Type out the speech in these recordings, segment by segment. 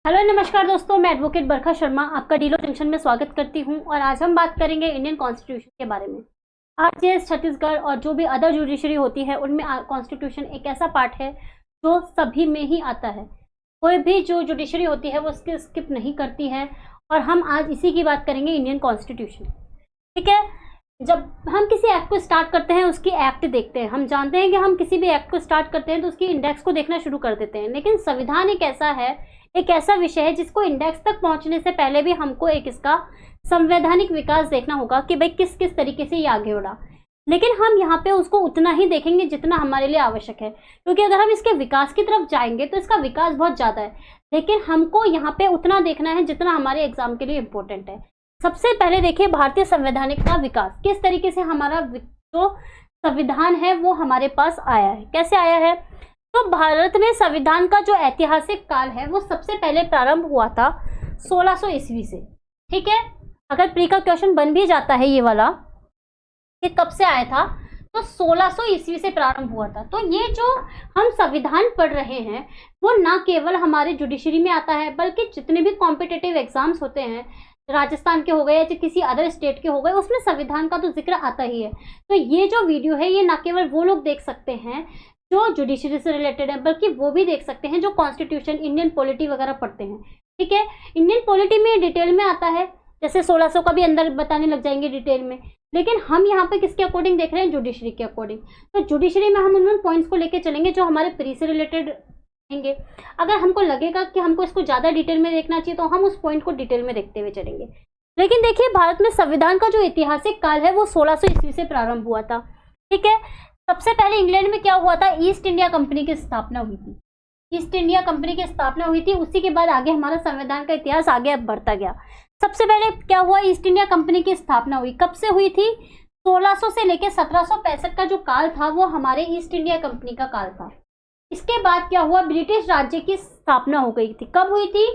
Hello नमस्कार दोस्तों, मैं एडवोकेट बरखा शर्मा आपका डीलो जंक्शन में स्वागत करती हूं और आज हम बात करेंगे इंडियन कॉन्स्टिट्यूशन के बारे में। आरजेएस, छत्तीसगढ़ और जो भी अदर जुडिशरी होती है उनमें कॉन्स्टिट्यूशन एक ऐसा पार्ट है जो सभी में ही आता है। कोई भी जो जुडिशरी होती है वो उसके स्किप नहीं करती है और हम आज इसी की बात करेंगे, इंडियन कॉन्स्टिट्यूशन। ठीक है, जब हम किसी एक्ट को स्टार्ट करते हैं उसकी एक्ट देखते हैं। हम जानते हैं कि हम किसी भी एक्ट को स्टार्ट करते हैं तो उसकी इंडेक्स को देखना शुरू कर देते हैं, लेकिन संविधान एक ऐसा विषय है जिसको इंडेक्स तक पहुंचने से पहले भी हमको एक इसका संवैधानिक विकास देखना होगा कि भाई किस किस तरीके से ये आगे बढ़ा। लेकिन हम यहाँ पे उसको उतना ही देखेंगे जितना हमारे लिए आवश्यक है, क्योंकि अगर हम इसके विकास की तरफ जाएंगे तो इसका विकास बहुत ज़्यादा है, लेकिन हमको यहाँ पे उतना देखना है जितना हमारे एग्जाम के लिए इम्पोर्टेंट है। सबसे पहले देखिए भारतीय संवैधानिक का विकास, किस तरीके से हमारा जो संविधान है वो हमारे पास आया है, कैसे आया है। तो भारत में संविधान का जो ऐतिहासिक काल है वो सबसे पहले प्रारंभ हुआ था 1600 ईस्वी से। ठीक है, अगर प्री का क्वेश्चन बन भी जाता है ये वाला कि कब से आया था, तो 1600 ईस्वी से प्रारंभ हुआ था। तो ये जो हम संविधान पढ़ रहे हैं वो ना केवल हमारे जुडिशरी में आता है, बल्कि जितने भी कॉम्पिटिटिव एग्जाम्स होते हैं, राजस्थान के हो गए या किसी अदर स्टेट के हो गए, उसमें संविधान का तो जिक्र आता ही है। तो ये जो वीडियो है ये ना केवल वो लोग देख सकते हैं जो जुडिशरी से रिलेटेड है, बल्कि वो भी देख सकते हैं जो कॉन्स्टिट्यूशन, इंडियन पॉलिटी वगैरह पढ़ते हैं। ठीक है, इंडियन पॉलिटी में डिटेल में आता है, जैसे 1600 का भी अंदर बताने लग जाएंगे डिटेल में, लेकिन हम यहाँ पे किसके अकॉर्डिंग देख रहे हैं, जुडिशरी के अकॉर्डिंग। तो जुडिशरी में हम उन पॉइंट्स को लेके चलेंगे जो हमारे प्री से रिलेटेड रहेंगे। अगर हमको लगेगा कि हमको इसको ज़्यादा डिटेल में देखना चाहिए तो हम उस पॉइंट को डिटेल में देखते हुए चलेंगे। लेकिन देखिए, भारत में संविधान का जो ऐतिहासिक काल है वो 1600 ईस्वी से प्रारंभ हुआ था। ठीक है, सबसे पहले इंग्लैंड में क्या हुआ था, ईस्ट इंडिया कंपनी की स्थापना हुई थी। ईस्ट इंडिया कंपनी की स्थापना हुई थी, उसी के बाद आगे हमारा संविधान का इतिहास आगे बढ़ता गया। सबसे पहले क्या हुआ, ईस्ट इंडिया कंपनी की स्थापना हुई। कब से हुई थी, 1600 से लेकर 1765 का जो काल था वो हमारे ईस्ट इंडिया कंपनी का काल था। इसके बाद क्या हुआ, ब्रिटिश राज्य की स्थापना हो गई थी। कब हुई थी,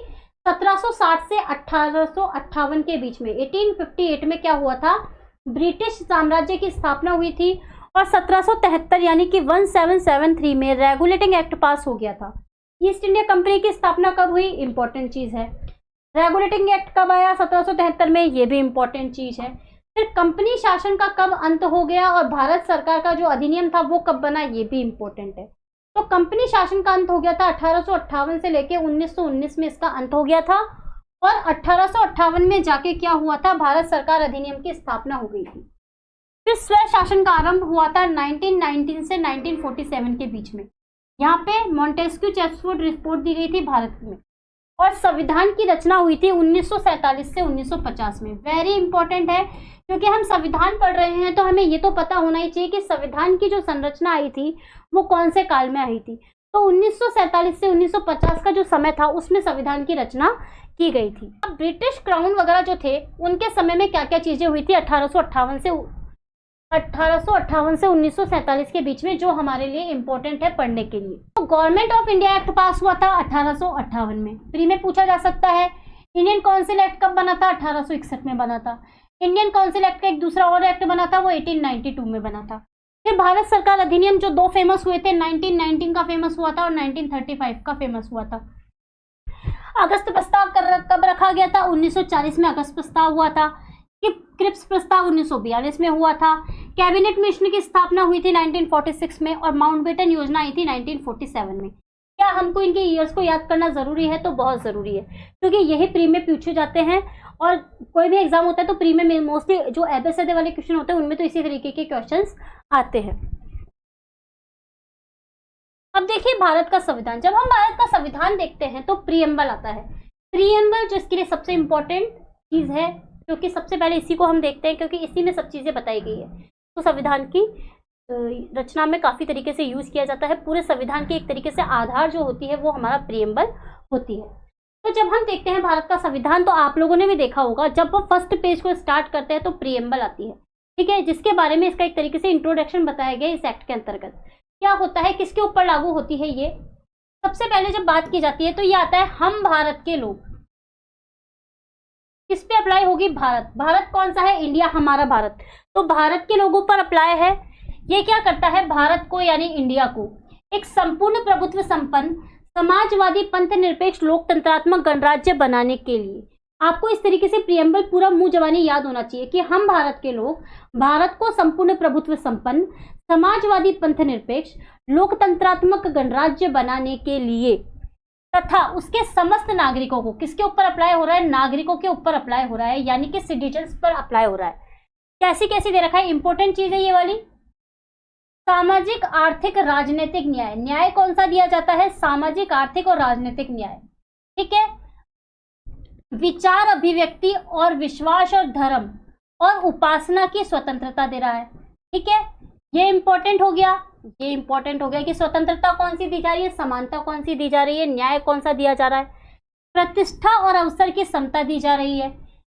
1760 से 1858 के बीच में। 1858 में क्या हुआ था, ब्रिटिश साम्राज्य की स्थापना हुई थी और 1773 यानी कि 1773 में रेगुलेटिंग एक्ट पास हो गया था। ईस्ट इंडिया कंपनी की स्थापना कब हुई, इंपॉर्टेंट चीज है। रेगुलेटिंग एक्ट कब आया, 1773 में, ये भी इंपॉर्टेंट चीज है। फिर कंपनी शासन का कब अंत हो गया और भारत सरकार का जो अधिनियम था वो कब बना, ये भी इंपॉर्टेंट है। तो कंपनी शासन का अंत हो गया था 1858 से लेके 1919 में इसका अंत हो गया था, और 1858 में जाके क्या हुआ था, भारत सरकार अधिनियम की स्थापना हो गई थी। फिर स्वै शासन का आरंभ हुआ था 1919 से 1947 के बीच में। यहाँ पे मॉन्टेस्क्यू चेम्सफोर्ड रिपोर्ट दी गई थी भारत में, और संविधान की रचना हुई थी 1947 से 1950 में। वेरी इंपॉर्टेंट है, क्योंकि हम संविधान पढ़ रहे हैं तो हमें ये तो पता होना ही चाहिए कि संविधान की जो संरचना आई थी वो कौन से काल में आई थी। तो 1947 से 1950 का जो समय था उसमें संविधान की रचना की गई थी। अब ब्रिटिश क्राउन वगैरह जो थे उनके समय में क्या क्या चीजें हुई थी 1858 से 1947 के बीच में, जो हमारे लिए इंपॉर्टेंट है पढ़ने के लिए। तो गवर्नमेंट ऑफ इंडिया एक्ट पास हुआ था 1858 में। प्री में पूछा जा सकता है इंडियन काउंसिल एक्ट कब बना था, 1861 में बना था। इंडियन काउंसिल एक्ट का एक दूसरा और एक्ट बना था, वो 1892 में बना था। फिर भारत सरकार अधिनियम जो दो फेमस हुए थे, 1919 का फेमस हुआ था और 1935 का फेमस हुआ था। अगस्त प्रस्ताव कब रखा गया था, 1940 में अगस्त प्रस्ताव हुआ था। क्रिप्स प्रस्ताव 1942 में हुआ था। कैबिनेट मिशन की स्थापना हुई थी 1946 में, और माउंटबेटन योजना आई थी 1947 में। क्या हमको इनके ईयर्स को याद करना जरूरी है, तो बहुत जरूरी है, क्योंकि यही प्री में पूछे जाते हैं। और कोई भी एग्जाम होता है तो प्री में मोस्टली जो एबीसीडी वाले क्वेश्चन होते हैं उनमें तो इसी तरीके के क्वेश्चंस आते हैं। अब देखिए भारत का संविधान, जब हम भारत का संविधान देखते हैं तो प्रीएम्बल आता है। प्रीएम्बल जो इसके लिए सबसे इंपॉर्टेंट चीज है, क्योंकि सबसे पहले इसी को हम देखते हैं, क्योंकि इसी में सब चीजें बताई गई है। तो संविधान की रचना में काफी तरीके से यूज किया जाता है। पूरे संविधान की एक तरीके से आधार जो होती है वो हमारा प्रीएम्बल होती है। तो जब हम देखते हैं भारत का संविधान, तो आप लोगों ने भी देखा होगा जब वो फर्स्ट पेज को स्टार्ट करते हैं तो प्रीएम्बल आती है। ठीक है, जिसके बारे में इसका एक तरीके से इंट्रोडक्शन बताया गया इस एक्ट के अंतर्गत। क्या होता है, किसके ऊपर लागू होती है ये, सबसे पहले जब बात की जाती है तो ये आता है हम भारत के लोग। किस पे अप्लाई होगी, भारत। भारत कौन सा है, इंडिया, हमारा भारत। तो भारत के लोगों पर अप्लाई है। ये क्या करता है, भारत को यानी इंडिया को एक संपूर्ण प्रभुत्व संपन्न समाजवादी पंथ निरपेक्ष लोकतंत्रात्मक गणराज्य बनाने के लिए। आपको इस तरीके से प्रियम्बल पूरा मुंह जबानी याद होना चाहिए कि हम भारत के लोग भारत को संपूर्ण प्रभुत्व संपन्न समाजवादी पंथ निरपेक्ष लोकतंत्रात्मक गणराज्य बनाने के लिए तथा उसके समस्त नागरिकों को, किसके ऊपर अप्लाई हो रहा है, नागरिकों के ऊपर अप्लाई हो रहा है, यानी कि सिटीजन्स पर अप्लाई हो रहा है। कैसी कैसी दे रखा है, इंपॉर्टेंट चीज है ये वाली। सामाजिक आर्थिक राजनीतिक न्याय, न्याय कौन सा दिया जाता है, सामाजिक आर्थिक और राजनीतिक न्याय, ठीक है। विचार अभिव्यक्ति और विश्वास और धर्म और उपासना की स्वतंत्रता दे रहा है, ठीक है। ये इंपॉर्टेंट हो गया, ये इंपॉर्टेंट हो गया कि स्वतंत्रता कौन सी दी जा रही है, समानता कौन सी दी जा रही है, न्याय कौन सा दिया जा रहा है, प्रतिष्ठा और अवसर की समता दी जा रही है।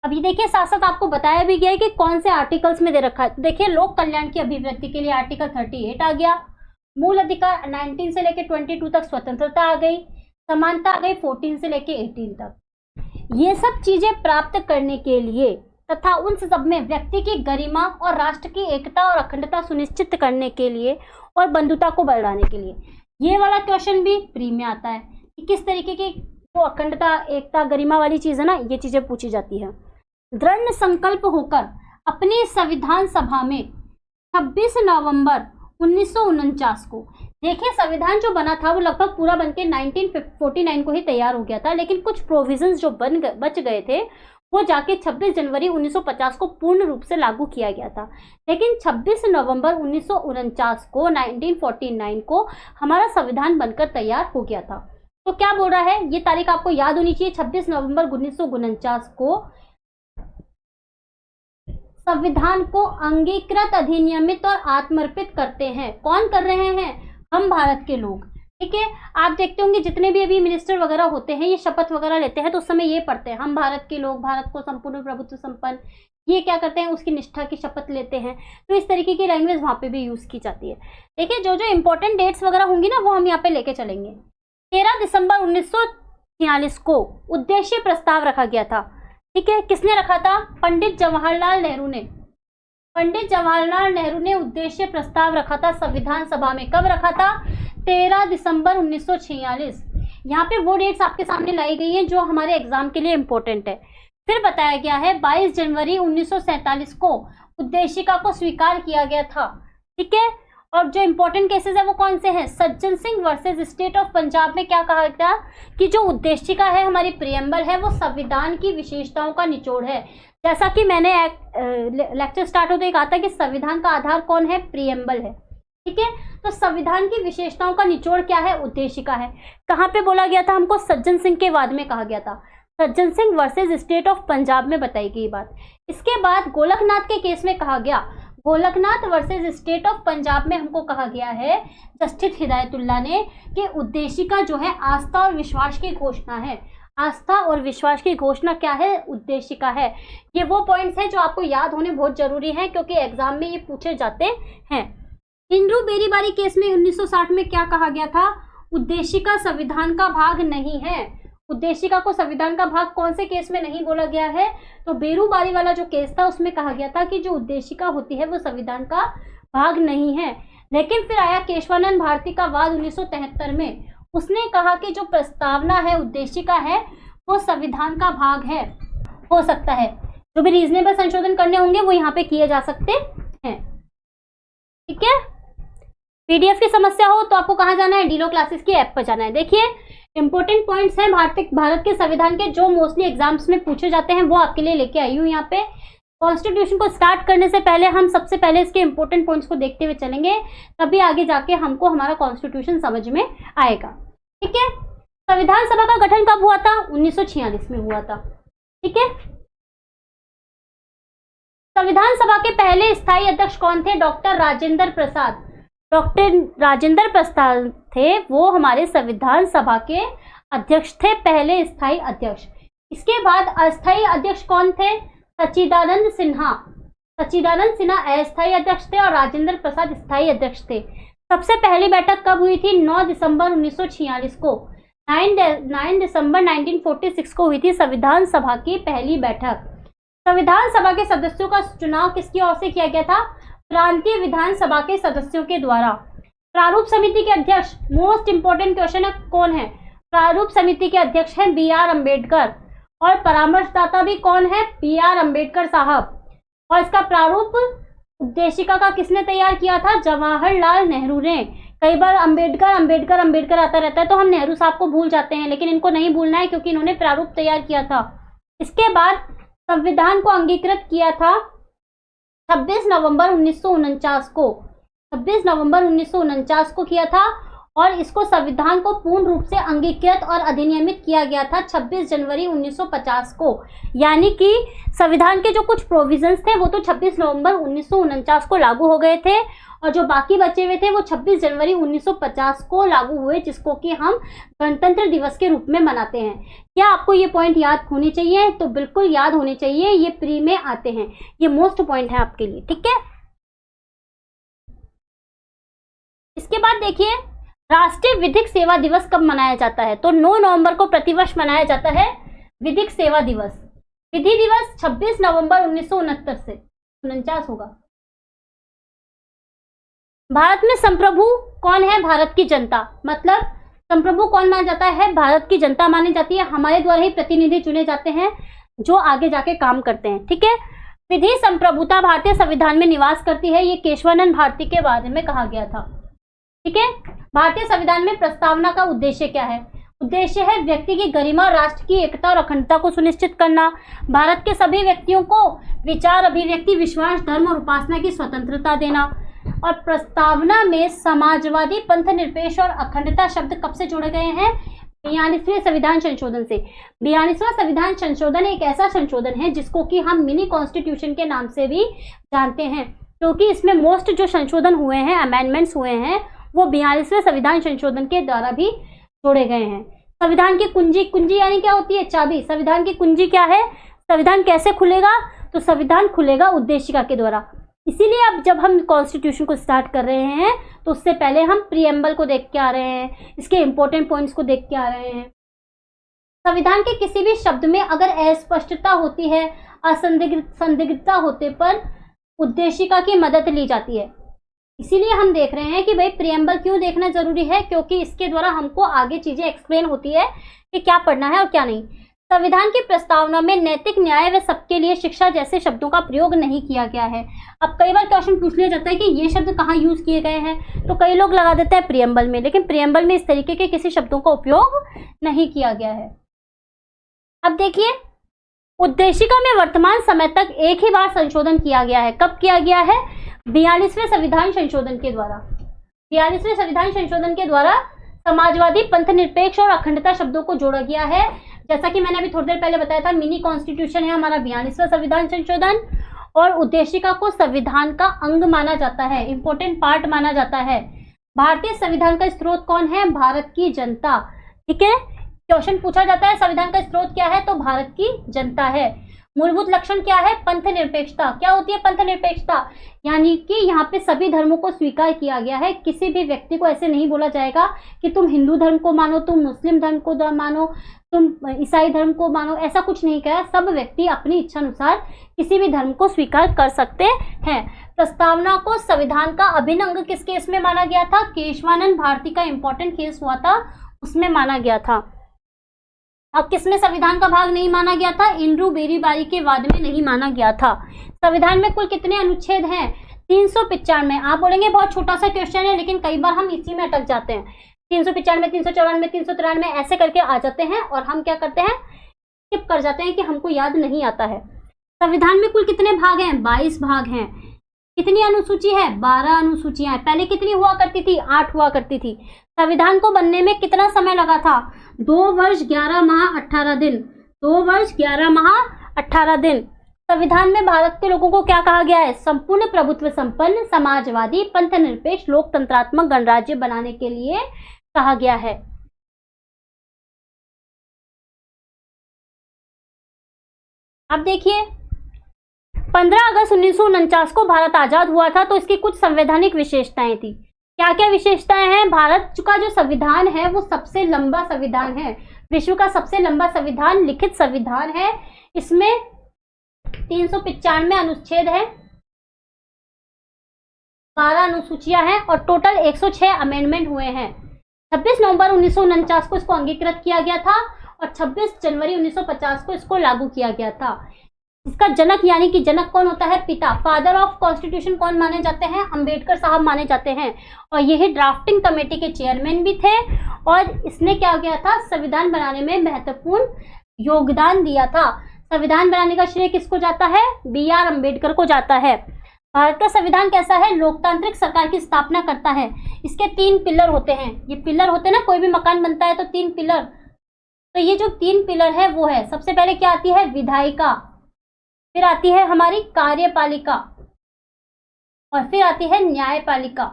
अभी देखिए साथ साथ आपको बताया भी गया है कि कौन से आर्टिकल्स में दे रखा है। देखिए लोक कल्याण की अभिव्यक्ति के लिए आर्टिकल 38 आ गया, मूल अधिकार 19 से लेकर 22 तक स्वतंत्रता आ गई, समानता आ गई 14 से लेकर 18 तक। ये सब चीजें प्राप्त करने के लिए तथा उन सब में व्यक्ति की गरिमा और राष्ट्र की एकता और अखंडता सुनिश्चित करने के लिए और बंधुता को बढ़ाने के लिए, ये वाला क्वेश्चन भी प्री में आता है कि किस तरीके की वो अखंडता एकता गरिमा वाली चीज है ना, ये चीजें पूछी जाती है। दृढ़ संकल्प होकर अपनी संविधान सभा में 26 नवंबर 1949 को, देखिए संविधान जो बना था वो लगभग पूरा बनके 1949 को ही तैयार हो गया था, लेकिन कुछ प्रोविजंस जो बच गए थे वो जाके 26 जनवरी 1950 को पूर्ण रूप से लागू किया गया था। लेकिन 26 नवंबर 1949 को 1949 को हमारा संविधान बनकर तैयार हो गया था। तो क्या बोल रहा है, ये तारीख आपको याद होनी चाहिए, 26 नवंबर 1949 को संविधान को अंगीकृत, अधिनियमित और आत्मर्पित करते हैं। कौन कर रहे हैं, हम भारत के लोग, ठीक है। आप देखते होंगे जितने भी अभी मिनिस्टर वगैरह होते हैं ये शपथ वगैरह लेते हैं तो उस समय ये पढ़ते हैं, हम भारत के लोग भारत को संपूर्ण प्रभुत्व संपन्न, ये क्या करते हैं, उसकी निष्ठा की शपथ लेते हैं। तो इस तरीके की लैंग्वेज वहां पे भी यूज की जाती है। देखिए जो जो इंपॉर्टेंट डेट्स वगैरह होंगी ना वो हम यहाँ पे लेके चलेंगे। 13 दिसंबर 1946 को उद्देश्य प्रस्ताव रखा गया था, ठीक है। किसने रखा था, पंडित जवाहरलाल नेहरू ने। पंडित जवाहरलाल नेहरू ने उद्देश्य प्रस्ताव रखा था संविधान सभा में। कब रखा था, 13 दिसंबर 1946। यहाँ पे वो डेट्स आपके सामने लाई गई हैं जो हमारे एग्जाम के लिए इंपॉर्टेंट है। फिर बताया गया है 22 जनवरी 1947 को उद्देशिका को स्वीकार किया गया था, ठीक है। और जो इंपॉर्टेंट केसेस है वो कौन से हैं, Sajjan Singh versus state of Punjab में क्या कहा गया कि जो उद्देशिका है हमारी प्रियम्बल है वो संविधान की विशेषताओं का निचोड़ है। जैसा कि मैंने लेक्चर स्टार्ट होते ही कहा था कि संविधान का आधार कौन है, प्रियम्बल है, ठीक है। तो संविधान की विशेषताओं का निचोड़ क्या है, उद्देशिका है। कहाँ पे बोला गया था हमको, सज्जन सिंह के वाद में कहा गया था, Sajjan Singh versus state of Punjab में बताई गई बात। इसके बाद गोलकनाथ के केस में कहा गया, Golaknath versus state of Punjab में हमको कहा गया है जस्टिस हिदायतुल्लाह ने कि उद्देशिका जो है आस्था और विश्वास की घोषणा है। आस्था और विश्वास की घोषणा क्या है, उद्देशिका है। ये वो पॉइंट्स हैं जो आपको याद होने बहुत जरूरी है क्योंकि एग्जाम में ये पूछे जाते हैं। इंद्रू बेरीबारी केस में 1960 में क्या कहा गया था, उद्देशिका संविधान का भाग नहीं है। उद्देशिका को संविधान का भाग कौन से केस में नहीं बोला गया है, तो बेरूबारी वाला जो केस था उसमें कहा गया था कि जो उद्देशिका होती है वो संविधान का भाग नहीं है। लेकिन फिर आया केशवानंद भारती का वाद 1973 में, उसने कहा कि जो प्रस्तावना है उद्देशिका है वो संविधान का भाग है, हो सकता है। जो भी रीजनेबल संशोधन करने होंगे वो यहाँ पे किए जा सकते हैं, ठीक है। पीडीएफ की समस्या हो तो आपको कहाँ जाना है, डीलो क्लासेस की ऐप पर जाना है। देखिए इंपॉर्टेंट पॉइंट्स हैं भारत के संविधान के जो मोस्टली एग्जाम्स में पूछे जाते हैं वो आपके लिए लेके आई हूँ यहाँ पे। कॉन्स्टिट्यूशन को स्टार्ट करने से पहले हम सबसे पहले इसके इंपॉर्टेंट पॉइंट्स को देखते हुए चलेंगे, तभी आगे जाके हमको हमारा कॉन्स्टिट्यूशन समझ में आएगा, ठीक है। संविधान सभा का गठन कब हुआ था, 1946 में हुआ था, ठीक है। संविधान सभा के पहले स्थायी अध्यक्ष कौन थे, डॉक्टर राजेंद्र प्रसाद। डॉक्टर राजेंद्र प्रसाद थे वो हमारे संविधान सभा के अध्यक्ष थे, पहले स्थायी अध्यक्ष। इसके बाद अस्थायी अध्यक्ष कौन थे, सच्चिदानंद सिन्हा। सच्चिदानंद सिन्हा अस्थायी अध्यक्ष थे और राजेंद्र प्रसाद स्थायी अध्यक्ष थे। सबसे पहली बैठक कब हुई थी, 9 दिसंबर 1946 को। 9 दिसंबर 1946 को हुई थी संविधान सभा की पहली बैठक। संविधान सभा के सदस्यों का चुनाव किसकी ओर से किया गया था, प्रांतीय विधानसभा के सदस्यों के द्वारा। प्रारूप समिति के अध्यक्ष, मोस्ट इंपोर्टेंट क्वेश्चन है, कौन है, प्रारूप समिति के अध्यक्ष हैं B.R. अम्बेडकर और परामर्शदाता भी कौन है? B.R. अम्बेडकर साहब। और इसका प्रारूप उद्देशिका का किसने तैयार किया था? जवाहरलाल नेहरू ने। कई बार अम्बेडकर अम्बेडकर अम्बेडकर आता रहता है तो हम नेहरू साहब को भूल जाते हैं, लेकिन इनको नहीं भूलना है क्योंकि इन्होंने प्रारूप तैयार किया था। इसके बाद संविधान को अंगीकृत किया था 26 नवंबर 1949 को। 26 नवंबर 1949 को किया था और इसको संविधान को पूर्ण रूप से अंगीकृत और अधिनियमित किया गया था 26 जनवरी 1950 को। यानी कि संविधान के जो कुछ प्रोविजंस थे वो तो 26 नवंबर 1949 को लागू हो गए थे और जो बाकी बचे हुए थे वो 26 जनवरी 1950 को लागू हुए, जिसको कि हम गणतंत्र दिवस के रूप में मनाते हैं। क्या आपको ये पॉइंट याद होने चाहिए? तो बिल्कुल याद होने चाहिए, ये प्री में आते हैं, ये मोस्ट पॉइंट है आपके लिए, ठीक है। इसके बाद देखिए राष्ट्रीय विधिक सेवा दिवस कब मनाया जाता है? तो 9 नवंबर को प्रतिवर्ष मनाया जाता है विधिक सेवा दिवस। विधि दिवस 26 नवंबर 1969 से 49 होगा। भारत में संप्रभु कौन है? भारत की जनता। मतलब संप्रभु कौन माना जाता है? भारत की जनता मानी जाती है। हमारे द्वारा ही प्रतिनिधि चुने जाते हैं जो आगे जाके काम करते हैं, ठीक है। विधि संप्रभुता भारतीय संविधान में निवास करती है, ये केशवानंद भारती के बारे में कहा गया था, ठीक है। भारतीय संविधान में प्रस्तावना का उद्देश्य क्या है? उद्देश्य है व्यक्ति की गरिमा, राष्ट्र की एकता और अखंडता को सुनिश्चित करना, भारत के सभी व्यक्तियों को विचार, अभिव्यक्ति, विश्वास, धर्म और उपासना की स्वतंत्रता देना। और प्रस्तावना में समाजवादी, पंथ निरपेक्ष और अखंडता शब्द कब से जोड़े गए हैं? 42वें संविधान संशोधन से। 42वां संविधान संशोधन एक ऐसा संशोधन है जिसको कि हम मिनी कॉन्स्टिट्यूशन के नाम से भी जानते हैं, क्योंकि इसमें मोस्ट जो संशोधन हुए हैं, अमेंडमेंट्स हुए हैं, वो 42वें संविधान संशोधन के द्वारा भी जोड़े गए हैं। संविधान की कुंजी, कुंजी यानी क्या होती है? चाबी। संविधान की कुंजी क्या है? संविधान कैसे खुलेगा? तो संविधान खुलेगा उद्देशिका के द्वारा। इसीलिए अब जब हम कॉन्स्टिट्यूशन को स्टार्ट कर रहे हैं तो उससे पहले हम प्रीएम्बल को देख के आ रहे हैं, इसके इंपॉर्टेंट पॉइंट्स को देख के आ रहे हैं। संविधान के किसी भी शब्द में अगर अस्पष्टता होती है, असंदिग्धता होते पर उद्देशिका की मदद ली जाती है। इसीलिए हम देख रहे हैं कि भाई प्रीएम्बल क्यों देखना जरूरी है, क्योंकि इसके द्वारा हमको आगे चीजें एक्सप्लेन होती है कि क्या पढ़ना है और क्या नहीं। संविधान की प्रस्तावना में नैतिक न्याय व सबके लिए शिक्षा जैसे शब्दों का प्रयोग नहीं किया गया है। अब कई बार क्वेश्चन पूछ लिया जाता है कि ये शब्द कहाँ यूज किए गए हैं, तो कई लोग लगा देते हैं प्रीएम्बल में, लेकिन प्रीएम्बल में इस तरीके के किसी शब्दों का उपयोग नहीं किया गया है। अब देखिए उद्देशिका में वर्तमान समय तक एक ही बार संशोधन किया गया है। कब किया गया है? 42वें संविधान संशोधन के द्वारा। 42वें संविधान संशोधन के द्वारा समाजवादी, पंथ निरपेक्ष और अखंडता शब्दों को जोड़ा गया है। जैसा कि मैंने अभी थोड़ी देर पहले बताया था, मिनी कॉन्स्टिट्यूशन है हमारा 42वां संविधान संशोधन, और उद्देशिका को संविधान का अंग माना जाता है, इंपॉर्टेंट पार्ट माना जाता है। भारतीय संविधान का स्रोत कौन है? भारत की जनता, ठीक है। क्वेश्चन पूछा जाता है संविधान का स्रोत क्या है, तो भारत की जनता है। मूलभूत लक्षण क्या है? पंथ निरपेक्षता। क्या होती है पंथ निरपेक्षता? यानी कि यहाँ पे सभी धर्मों को स्वीकार किया गया है। किसी भी व्यक्ति को ऐसे नहीं बोला जाएगा कि तुम हिंदू धर्म को मानो, तुम मुस्लिम धर्म को मानो, तुम ईसाई धर्म को मानो, ऐसा कुछ नहीं कहा। सब व्यक्ति अपनी इच्छा अनुसार किसी भी धर्म को स्वीकार कर सकते हैं। प्रस्तावना को संविधान का अभिन्न अंग किस केस में माना गया था? केशवानंद भारती का इंपॉर्टेंट केस हुआ था, उसमें माना गया था। अब किसमें संविधान का भाग नहीं माना गया था? इंड्रू बेरीबारी के वाद में नहीं माना गया था। संविधान में कुल कितने अनुच्छेद हैं? 395। आप बोलेंगे बहुत छोटा सा क्वेश्चन है, लेकिन कई बार हम इसी में अटक जाते हैं। 395, 394, 393 ऐसे करके आ जाते हैं और हम क्या करते हैं, स्किप कर जाते हैं कि हमको याद नहीं आता है। संविधान में कुल कितने भाग हैं? 22 भाग हैं। कितनी अनुसूची है? 12 अनुसूचियां। पहले कितनी हुआ करती थी? 8 हुआ करती थी। संविधान को बनने में कितना समय लगा था? 2 वर्ष 11 माह 18 दिन। 2 वर्ष 11 माह 18 दिन। संविधान में भारत के लोगों को क्या कहा गया है? संपूर्ण प्रभुत्व संपन्न, समाजवादी, पंथ निरपेक्ष, लोकतंत्रात्मक गणराज्य बनाने के लिए कहा गया है। अब देखिए 15 अगस्त 1949 को भारत आजाद हुआ था, तो इसकी कुछ संवैधानिक विशेषताएं थी। क्या क्या विशेषताएं हैं? भारत का जो संविधान है वो सबसे लंबा संविधान है, विश्व का सबसे लंबा संविधान, लिखित संविधान है। इसमें 395 अनुच्छेद है, 12 अनुसूचियां हैं और टोटल 106 अमेंडमेंट हुए हैं। 26 नवंबर 1949 को इसको अंगीकृत किया गया था और 26 जनवरी 1950 को इसको लागू किया गया था। इसका जनक यानी कि जनक कौन होता है? पिता, फादर ऑफ कॉन्स्टिट्यूशन कौन माने जाते हैं? अंबेडकर साहब माने जाते हैं और यही ड्राफ्टिंग कमेटी के चेयरमैन भी थे और इसने क्या किया था? संविधान बनाने में महत्वपूर्ण योगदान दिया था। संविधान बनाने का श्रेय किसको जाता है? BR अम्बेडकर को जाता है। भारत का संविधान कैसा है? लोकतांत्रिक सरकार की स्थापना करता है। इसके 3 पिलर होते हैं। ये पिलर होते हैं ना, कोई भी मकान बनता है तो 3 पिलर, तो ये जो 3 पिलर है वो है, सबसे पहले क्या आती है? विधायिका, फिर आती है हमारी कार्यपालिका और फिर आती है न्यायपालिका।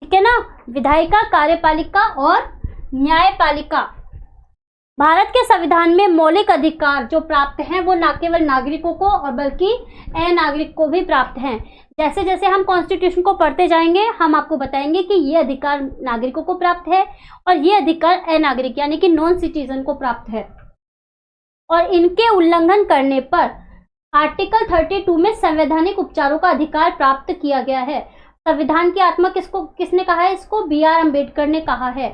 ठीक है ना, विधायिका, कार्यपालिका और न्यायपालिका। भारत के संविधान में मौलिक अधिकार जो प्राप्त हैं वो न केवल नागरिकों को और बल्कि अनागरिक को भी प्राप्त हैं। जैसे जैसे हम कॉन्स्टिट्यूशन को पढ़ते जाएंगे हम आपको बताएंगे कि ये अधिकार नागरिकों को प्राप्त है और ये अधिकार अनागरिक यानी कि नॉन सिटीजन को प्राप्त है और इनके उल्लंघन करने पर आर्टिकल 32 में संवैधानिक उपचारों का अधिकार प्राप्त किया गया है। संविधान की आत्मा किसने कहा है? इसको BR अम्बेडकर ने कहा है।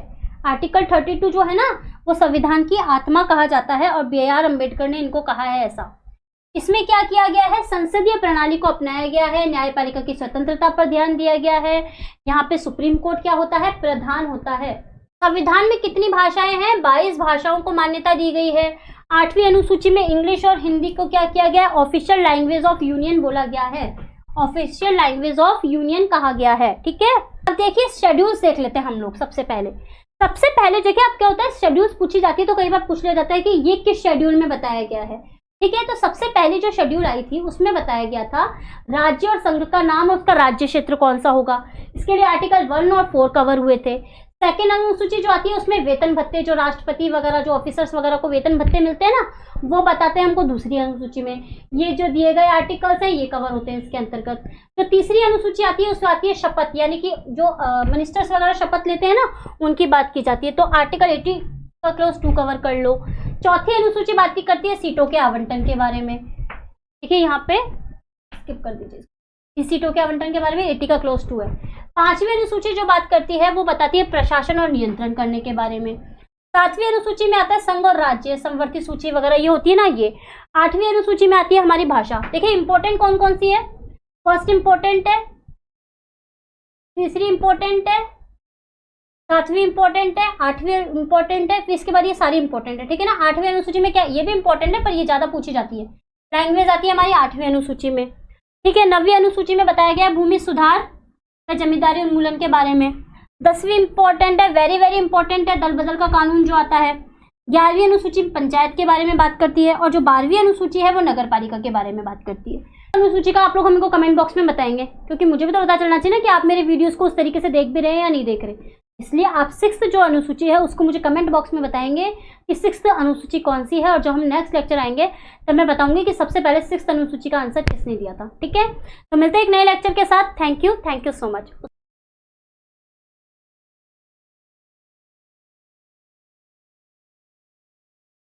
आर्टिकल 32 जो है ना वो संविधान की आत्मा कहा जाता है और BR अम्बेडकर ने इनको कहा है ऐसा। इसमें क्या किया गया है? संसदीय प्रणाली को अपनाया गया है, न्यायपालिका की स्वतंत्रता पर ध्यान दिया गया है। यहाँ पे सुप्रीम कोर्ट क्या होता है? प्रधान होता है। संविधान में कितनी भाषाएं हैं? 22 भाषाओं को मान्यता दी गई है। 8वीं अनुसूची में इंग्लिश और हिंदी को क्या किया गया? ऑफिशियल लैंग्वेज ऑफ यूनियन बोला गया है, ऑफिशियल लैंग्वेज ऑफ यूनियन कहा गया है। ठीक है, अब देखिए शेड्यूल्स देख लेते हैं हम लोग। सबसे पहले देखिए अब क्या होता है, शेड्यूल्स पूछी जाती है तो कई बार पूछ लिया जाता है कि ये किस शेड्यूल में बताया गया है। ठीक है, तो सबसे पहले जो शेड्यूल आई थी उसमें बताया गया था राज्य और संघ का नाम और उसका राज्य क्षेत्र कौन सा होगा। इसके लिए आर्टिकल 1 और 4 कवर हुए थे। सेकेंड अनुसूची जो आती है उसमें वेतन भत्ते, जो राष्ट्रपति वगैरह जो ऑफिसर्स वगैरह को वेतन भत्ते मिलते हैं ना वो बताते हैं हमको दूसरी अनुसूची में। ये जो दिए गए आर्टिकल्स है ये कवर होते हैं इसके अंतर्गत। जो तीसरी अनुसूची आती है उसमें आती है शपथ, यानी कि जो मिनिस्टर्स वगैरह शपथ लेते हैं ना उनकी बात की जाती है, तो आर्टिकल 80 का क्लोज 2 कवर कर लो। चौथी अनुसूची बात करती है सीटों के आवंटन के बारे में। ठीक है, यहाँ पे स्किप कर दीजिए, इस सीटों के आवंटन के बारे में 80 का क्लोज 2 है। 5वीं अनुसूची जो बात करती है वो बताती है प्रशासन और नियंत्रण करने के बारे में। 7वीं अनुसूची में आता है संघ और राज्य, समवर्ती सूची वगैरह ये होती है ना ये। 8वीं अनुसूची में आती है हमारी भाषा। देखिए इंपॉर्टेंट कौन कौन सी है? फर्स्ट इंपॉर्टेंट है, तीसरी इंपॉर्टेंट है, 7वीं इंपॉर्टेंट है, 8वीं इंपॉर्टेंट है, फिर इसके बाद ये सारी इंपॉर्टेंट है। ठीक है ना, 8वीं अनुसूची में क्या ये भी इंपॉर्टेंट है पर ये ज्यादा पूछी जाती है। लैंग्वेज आती है हमारी 8वीं अनुसूची में। ठीक है, 9वीं अनुसूची में बताया गया भूमि सुधार जमींदारी उन्मूलन के बारे में। 10वीं इंपॉर्टेंट है, वेरी वेरी इंपॉर्टेंट है, दल बदल का कानून जो आता है। 11वीं अनुसूची पंचायत के बारे में बात करती है और जो 12वीं अनुसूची है वो नगर पालिका के बारे में बात करती है। अनुसूची का आप लोग हमको कमेंट बॉक्स में बताएंगे क्योंकि मुझे भी तो पता चलना चाहिए ना कि आप मेरे वीडियोस को उस तरीके से देख भी रहे हैं या नहीं देख रहे। इसलिए आप 6th जो अनुसूची है उसको मुझे कमेंट बॉक्स में बताएंगे कि 6th अनुसूची कौन सी है और जब हम नेक्स्ट लेक्चर आएंगे तब मैं बताऊंगी कि सबसे पहले 6th अनुसूची का आंसर किसने दिया था। ठीक है, तो मिलते हैं एक नए लेक्चर के साथ। Thank you so much.